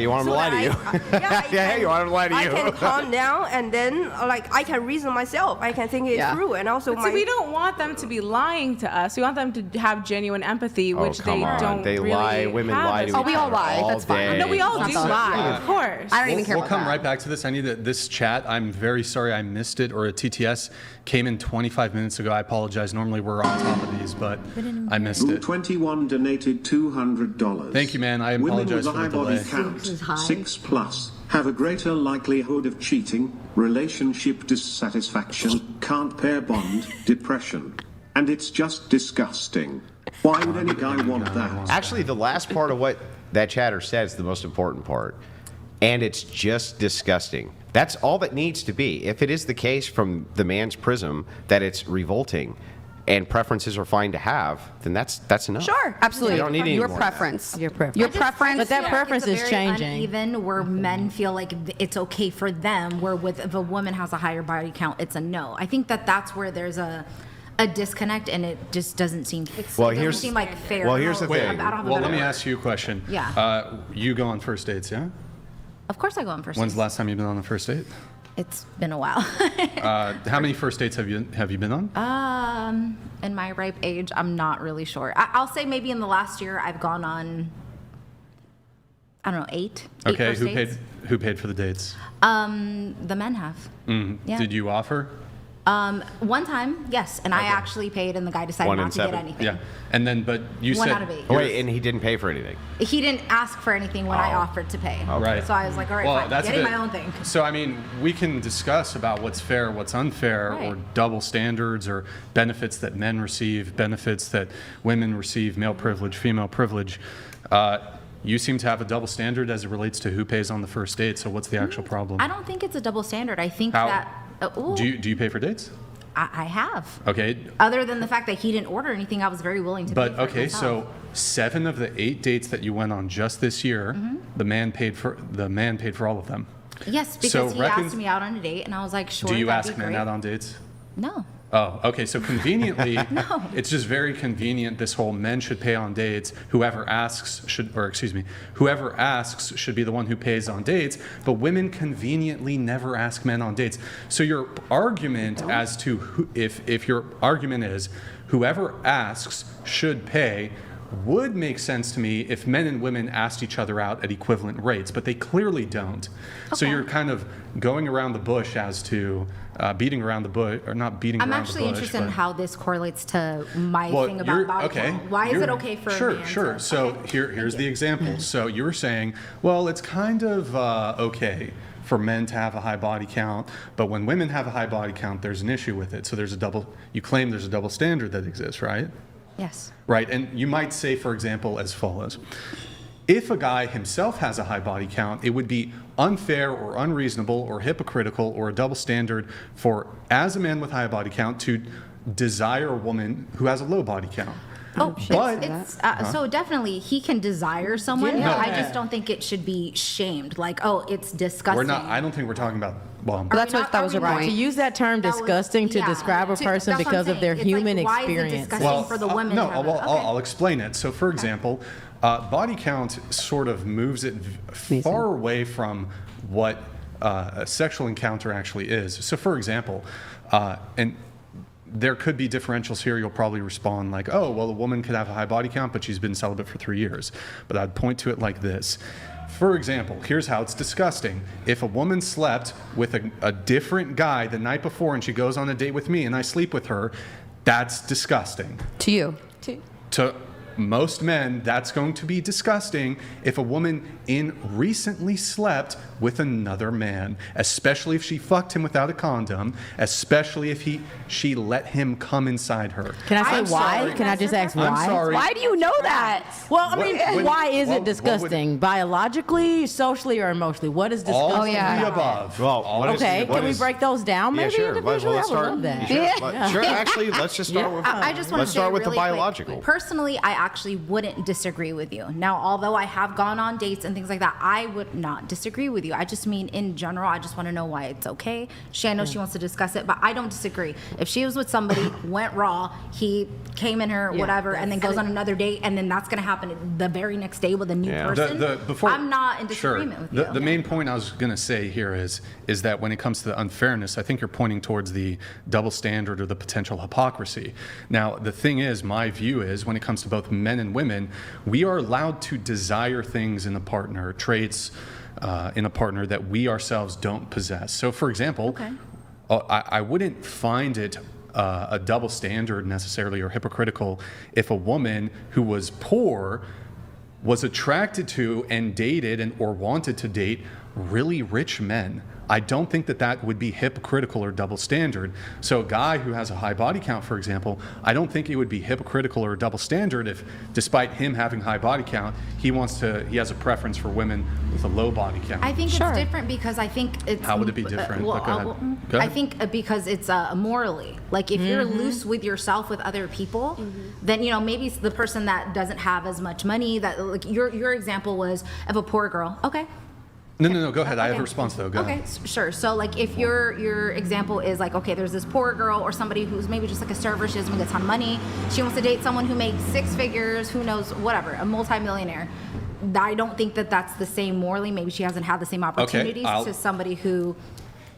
You want him to lie to you? Yeah, you want him to lie to you. I can calm down, and then I can reason myself. I can think it through, and also So we don't want them to be lying to us. We want them to have genuine empathy, which they don't They really lie. Women have lie to each as other we all lie. all That's fine. day. No, we all do lie, of course. I don't even care We'll about come that. right back to this. I need this chat. I'm very sorry I missed it, or a TTS came in 25 minutes ago. I apologize. Normally we're on top of these, but I missed Rule it. 21 donated $200. Thank you, man. I Women apologize with a for high the body delay. count, This is high. 6+, have a greater likelihood of cheating, relationship dissatisfaction, can't pair bond, depression. And it's just disgusting. Why would any guy want that? Actually, the last part of what that chatter said is the most important part. And it's just disgusting. That's all that needs to be. If it is the case from the man's prism that it's revolting and preferences are fine to have, then that's enough. Sure, absolutely. You don't need any Your more. preference. Your preference. Your I just- preference. But that preference it's a is very changing. uneven, where men feel like it's okay for them, where if a woman has a higher body count, it's a no. I think that's where there's a disconnect, and it just doesn't seem seem like fair. Well, here's the Wait, thing. I don't have a well, better let me word. ask you a question. Yeah. You go on first dates, yeah? Of course I go on first When's dates. the last time you've been on a first date? It's been a while. How many first dates have you been on? In my ripe age, I'm not really sure. I'll say maybe in the last year I've gone on, I don't know, eight Okay, first dates. who paid for the dates? The men have. Yeah. Did you offer? One time, yes, and I actually paid, and the guy decided 1 in not to get 7. anything. Yeah. And then, but you One said out of 8. Oh, wait, and he didn't pay for anything. He didn't ask for anything when I offered to pay. Right. So I was like, all right, Well, fine, that's a getting bit- my own thing. So, I mean, we can discuss about what's fair, what's unfair, Right. or double standards, or benefits that men receive, benefits that women receive, male privilege, female privilege. You seem to have a double standard as it relates to who pays on the first date, so what's the actual problem? I don't think it's a double standard. I think How- that Do you pay for dates? I have. Okay. Other than the fact that he didn't order anything, I was very willing to pay But for it okay, myself. so 7 of the 8 dates that you went on just this year, the man paid for all of them. Yes, because So he asked me out on a date, and I was like, sure. Do you that'd ask be men great. out on dates? No. Oh, okay. So conveniently, it's just very convenient. This whole men should pay on dates. Whoever asks should be the one who pays on dates. But women conveniently never ask men on dates. So your argument as to if your argument is whoever asks should pay, would make sense to me if men and women asked each other out at equivalent rates, but they clearly don't. So you're kind of going around the bush as to beating around the bush, or not beating I'm around the bush. actually interested in but- how this correlates to my Well, thing about body okay. count. Why is it okay for a man Sure. to... So okay. here's the you. example. So you were saying, well, it's kind of okay for men to have a high body count, but when women have a high body count, there's an issue with it. So you claim there's a double standard that exists, right? Yes. Right, and you might say, for example, as follows. If a guy himself has a high body count, it would be unfair or unreasonable or hypocritical or a double standard for, as a man with high body count, to desire a woman who has a low body count. Oh, But- so definitely he can desire someone, Yeah. but I No. just don't think it should be shamed. Like, oh, it's disgusting. I don't think we're talking about, well, That was your To point. use that term That was- disgusting to yeah. describe a To- person that's what I'm because of saying. their It's like, human why is it experience. disgusting for the women no, to have well, it? Okay. I'll explain it. So, for example, body count sort of moves it far away from what a sexual encounter actually is. So, for example, and there could be differentials here. You'll probably respond like, oh, well, a woman could have a high body count, but she's been celibate for 3 years. But I'd point to it like this. For example, here's how it's disgusting. If a woman slept with a different guy the night before and she goes on a date with me and I sleep with her, that's disgusting. To you. To most men, that's going to be disgusting if a woman recently slept with another man, especially if she fucked him without a condom, especially if she let him come inside her. Can I I'm say why? sorry. Can I just ask I'm why? sorry. Why do you know that? Well, I mean, why is what it disgusting? Biologically, socially, or emotionally? What is disgusting? All yeah. the above. Well, what is- Okay, what can we is- break those down Yeah, maybe sure. individually? Let's I would start. love that. Sure, Yeah. sure. Actually, let's just start with. I just want Let's to say start with the really quick, biological. personally, I actually wouldn't disagree with you. Now, although I have gone on dates and things like that, I would not disagree with you. I just mean in general, I just want to know why it's okay. I know she wants to discuss it, but I don't disagree. If she was with somebody, went raw, he came in her, whatever, and then goes on another date, and then that's going to happen the very next day with a new person, I'm not in disagreement with you. The main point I was going to say here is that when it comes to the unfairness, I think you're pointing towards the double standard or the potential hypocrisy. Now, the thing is, my view is, when it comes to both men and women, we are allowed to desire things in a partner, traits in a partner that we ourselves don't possess. So, for example, I wouldn't find it a double standard necessarily or hypocritical if a woman who was poor was attracted to and dated or wanted to date really rich men. I don't think that would be hypocritical or double standard. So a guy who has a high body count, for example, I don't think it would be hypocritical or double standard if, despite him having high body count, he has a preference for women with a low body count. I think it's different because I think it's... How would it be different? Go ahead. I think because it's morally. Like, if you're loose with yourself with other people, then, maybe the person that doesn't have as much money, that, like, your example was of a poor girl. Okay. No, go ahead. I have a response, though. Go ahead. Okay, sure. So, like, if your example is like, okay, there's this poor girl or somebody who's maybe just like a server, she doesn't make a ton of money, she wants to date someone who makes 6 figures, who knows, whatever, a multimillionaire. I don't think that that's the same morally. Maybe she hasn't had the same opportunities to somebody who,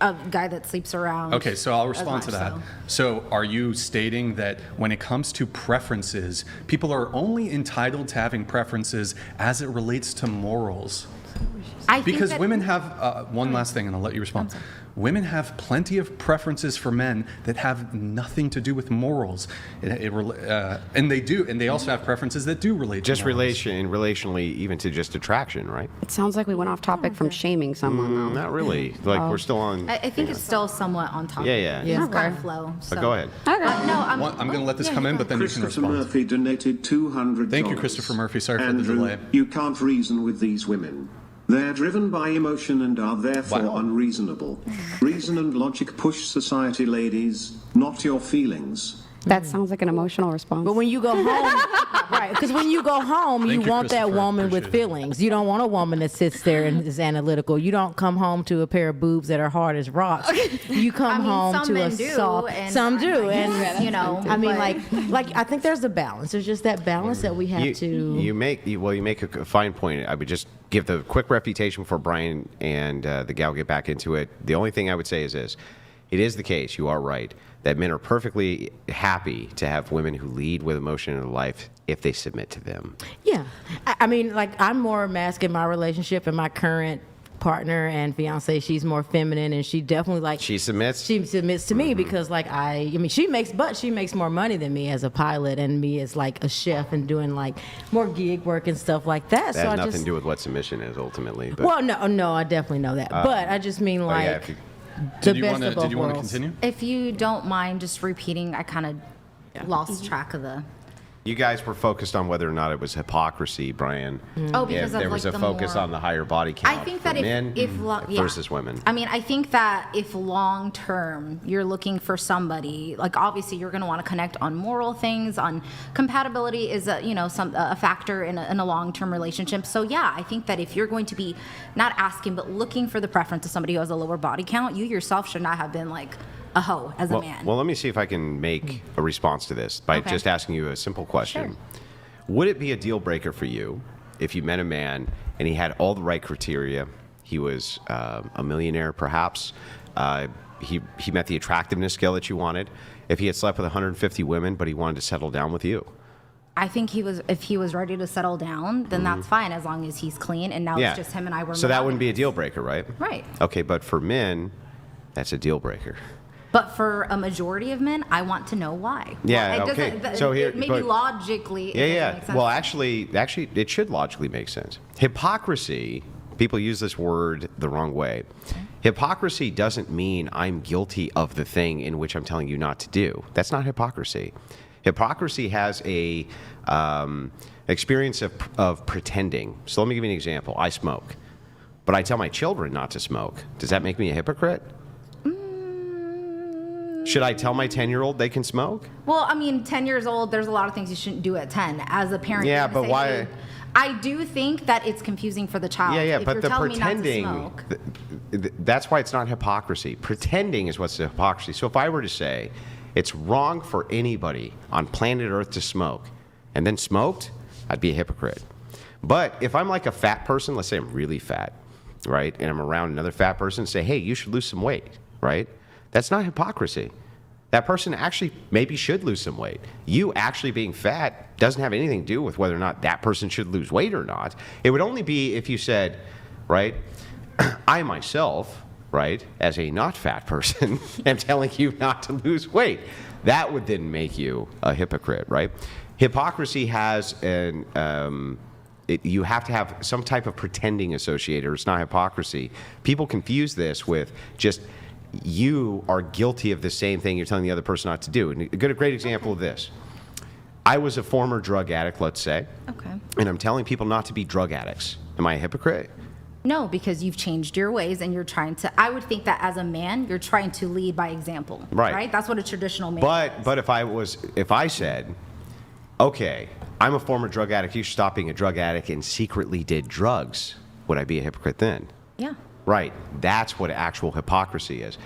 a guy that sleeps around. Okay, so I'll respond to that. So are you stating that when it comes to preferences, people are only entitled to having preferences as it relates to morals? Because women have, one last thing, and I'll let you respond. Women have plenty of preferences for men that have nothing to do with morals. And they do, and they also have preferences that do relate to morals. Relationally, even to just attraction, right? It sounds like we went off topic from shaming someone, though. Not really. Like, we're still on... I think it's still somewhat on topic. Yeah. It's got a flow. But go ahead. I'm going to let this come in, but then you can Christopher respond. Murphy donated $200. Thank you, Christopher Murphy. Sorry for the Andrew, delay. you can't reason with these women. They're driven by emotion and are therefore unreasonable. Reason and logic push society, ladies, not your feelings. That sounds like an emotional response. But when you go home, right? Because when you go home, you want that woman with feelings. You don't want a woman that sits there and is analytical. You don't come home to a pair of boobs that are hard as rocks. You come home to a soft. Some do, and I mean, like I think there's a balance. There's just that balance that we have to. You make a fine point. I would just give the quick refutation before Brian and the gal get back into it. The only thing I would say is this: it is the case. You are right that men are perfectly happy to have women who lead with emotion in their life if they submit to them. Yeah. I mean, like, I'm more mask in my relationship, and my current partner and fiance, she's more feminine, and she definitely she submits to me because she makes more money than me as a pilot and me as like a chef and doing like more gig work and stuff like that. That has nothing to do with what submission is ultimately. But. Well, no, I definitely know that. But I just mean did you want to continue? If you don't mind just repeating, I kind of lost track of the... You guys were focused on whether or not it was hypocrisy, Brian. Oh, because there was a focus on the higher body count. I think that men versus women. I mean, I think that if long term you're looking for somebody, like obviously you're going to want to connect on moral things, on compatibility is a factor in a long term relationship. So yeah, I think that if you're going to be not asking but looking for the preference of somebody who has a lower body count, you yourself should not have been like a hoe as a man. Well, let me see if I can make a response to this by just asking you a simple question. Sure. Would it be a deal breaker for you if you met a man and he had all the right criteria? He was a millionaire, perhaps. He met the attractiveness scale that you wanted. If he had slept with 150 women, but he wanted to settle down with you. I think if he was ready to settle down, then that's fine as long as he's clean. And now it's just him and I were. So that wouldn't be a deal breaker, right? Right. Okay, but for men, that's a deal breaker. But for a majority of men, I want to know why. Yeah, okay. So here, maybe logically. Yeah. Makes sense. Well, actually, it should logically make sense. Hypocrisy. People use this word the wrong way. Hypocrisy doesn't mean I'm guilty of the thing in which I'm telling you not to do. That's not hypocrisy. Hypocrisy has a experience of pretending. So let me give you an example. I smoke, but I tell my children not to smoke. Does that make me a hypocrite? Should I tell my 10-year-old they can smoke? Well, I mean, 10 years old, there's a lot of things you shouldn't do at 10. As a parent, Yeah, you're gonna but say, why- "Hey," I do think that it's confusing for the child. Yeah, If but you're the telling pretending, me not to smoke, that's why it's not hypocrisy. Pretending is what's the hypocrisy. So if I were to say it's wrong for anybody on planet Earth to smoke and then smoked, I'd be a hypocrite. But if I'm like a fat person, let's say I'm really fat, right, and I'm around another fat person and say, hey, you should lose some weight, right? That's not hypocrisy. That person actually maybe should lose some weight. You actually being fat doesn't have anything to do with whether or not that person should lose weight or not. It would only be if you said, right, I myself, right, as a not fat person, am telling you not to lose weight. That would then make you a hypocrite, right? Hypocrisy has you have to have some type of pretending associated, or it's not hypocrisy. People confuse this with just you are guilty of the same thing you're telling the other person not to do. And a great example of this. I was a former drug addict, let's say. okay. And I'm telling people not to be drug addicts. Am I a hypocrite? No, because you've changed your ways and you're trying to. I would think that as a man, you're trying to lead by example. Right. That's what a traditional man does. But if I said, okay, I'm a former drug addict, you should stop being a drug addict, and secretly did drugs, would I be a hypocrite then? Yeah. Right. That's what actual hypocrisy is.